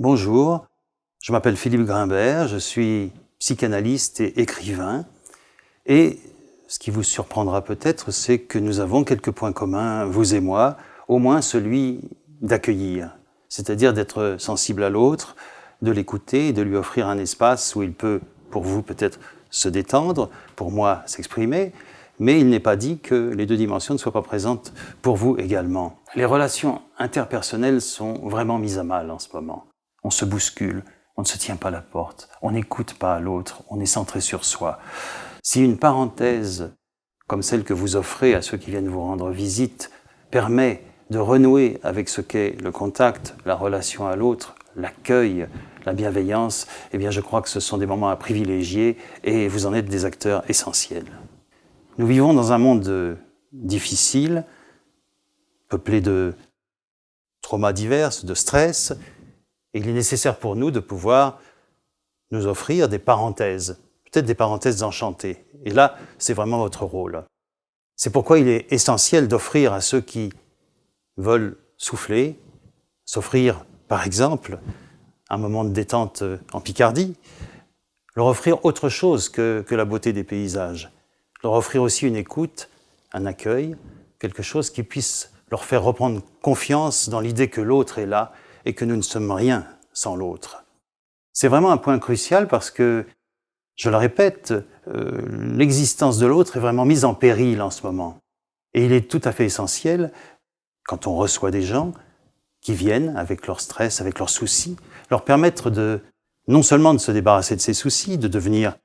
Bonjour, je m'appelle Philippe Grimbert, je suis psychanalyste et écrivain. Et ce qui vous surprendra peut-être, c'est que nous avons quelques points communs, vous et moi, au moins celui d'accueillir, c'est-à-dire d'être sensible à l'autre, de l'écouter, de lui offrir un espace où il peut, pour vous peut-être, se détendre, pour moi s'exprimer, mais il n'est pas dit que les deux dimensions ne soient pas présentes pour vous également. Les relations interpersonnelles sont vraiment mises à mal en ce moment. On se bouscule, on ne se tient pas la porte, on n'écoute pas l'autre, on est centré sur soi. Si une parenthèse comme celle que vous offrez à ceux qui viennent vous rendre visite permet de renouer avec ce qu'est le contact, la relation à l'autre, l'accueil, la bienveillance, eh bien je crois que ce sont des moments à privilégier et vous en êtes des acteurs essentiels. Nous vivons dans un monde difficile, peuplé de traumas divers, de stress, et il est nécessaire pour nous de pouvoir nous offrir des parenthèses, peut-être des parenthèses enchantées. Et là, c'est vraiment votre rôle. C'est pourquoi il est essentiel d'offrir à ceux qui veulent souffler, s'offrir, par exemple, un moment de détente en Picardie, leur offrir autre chose que la beauté des paysages, leur offrir aussi une écoute, un accueil, quelque chose qui puisse leur faire reprendre confiance dans l'idée que l'autre est là et que nous ne sommes rien sans l'autre. C'est vraiment un point crucial parce que, je le répète, l'existence de l'autre est vraiment mise en péril en ce moment. Et il est tout à fait essentiel, quand on reçoit des gens qui viennent avec leur stress, avec leurs soucis, leur permettre non seulement de se débarrasser de ses soucis, de devenir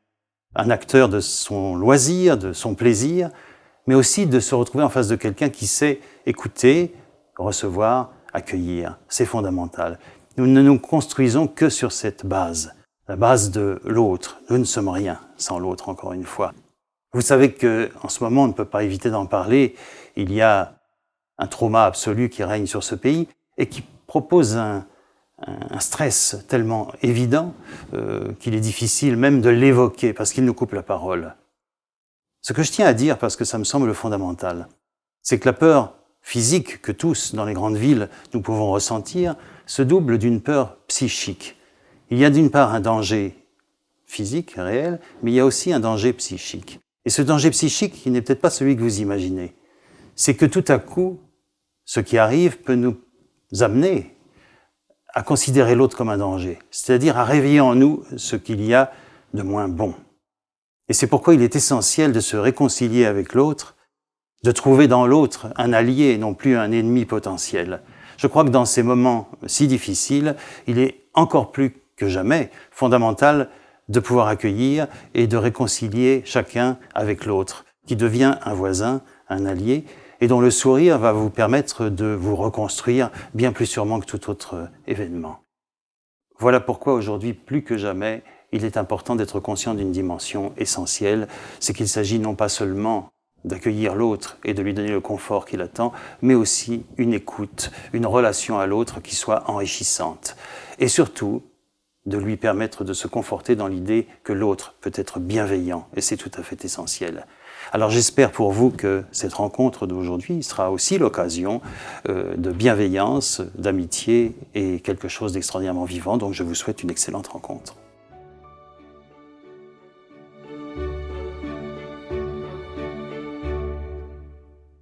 un acteur de son loisir, de son plaisir, mais aussi de se retrouver en face de quelqu'un qui sait écouter, recevoir, accueillir. C'est fondamental. Nous ne nous construisons que sur cette base, la base de l'autre. Nous ne sommes rien sans l'autre, encore une fois. Vous savez qu'en ce moment, on ne peut pas éviter d'en parler. Il y a un trauma absolu qui règne sur ce pays et qui propose un stress tellement évident qu'il est difficile même de l'évoquer parce qu'il nous coupe la parole. Ce que je tiens à dire, parce que ça me semble fondamental, c'est que la peur physique que tous, dans les grandes villes, nous pouvons ressentir, se double d'une peur psychique. Il y a d'une part un danger physique, réel, mais il y a aussi un danger psychique. Et ce danger psychique, il n'est peut-être pas celui que vous imaginez. C'est que tout à coup, ce qui arrive peut nous amener à considérer l'autre comme un danger, c'est-à-dire à réveiller en nous ce qu'il y a de moins bon. Et c'est pourquoi il est essentiel de se réconcilier avec l'autre, de trouver dans l'autre un allié et non plus un ennemi potentiel. Je crois que dans ces moments si difficiles, il est encore plus que jamais fondamental de pouvoir accueillir et de réconcilier chacun avec l'autre, qui devient un voisin, un allié, et dont le sourire va vous permettre de vous reconstruire bien plus sûrement que tout autre événement. Voilà pourquoi aujourd'hui, plus que jamais, il est important d'être conscient d'une dimension essentielle, c'est qu'il s'agit non pas seulement d'accueillir l'autre et de lui donner le confort qu'il attend, mais aussi une écoute, une relation à l'autre qui soit enrichissante. Et surtout, de lui permettre de se conforter dans l'idée que l'autre peut être bienveillant, et c'est tout à fait essentiel. Alors j'espère pour vous que cette rencontre d'aujourd'hui sera aussi l'occasion de bienveillance, d'amitié et quelque chose d'extraordinairement vivant, donc je vous souhaite une excellente rencontre.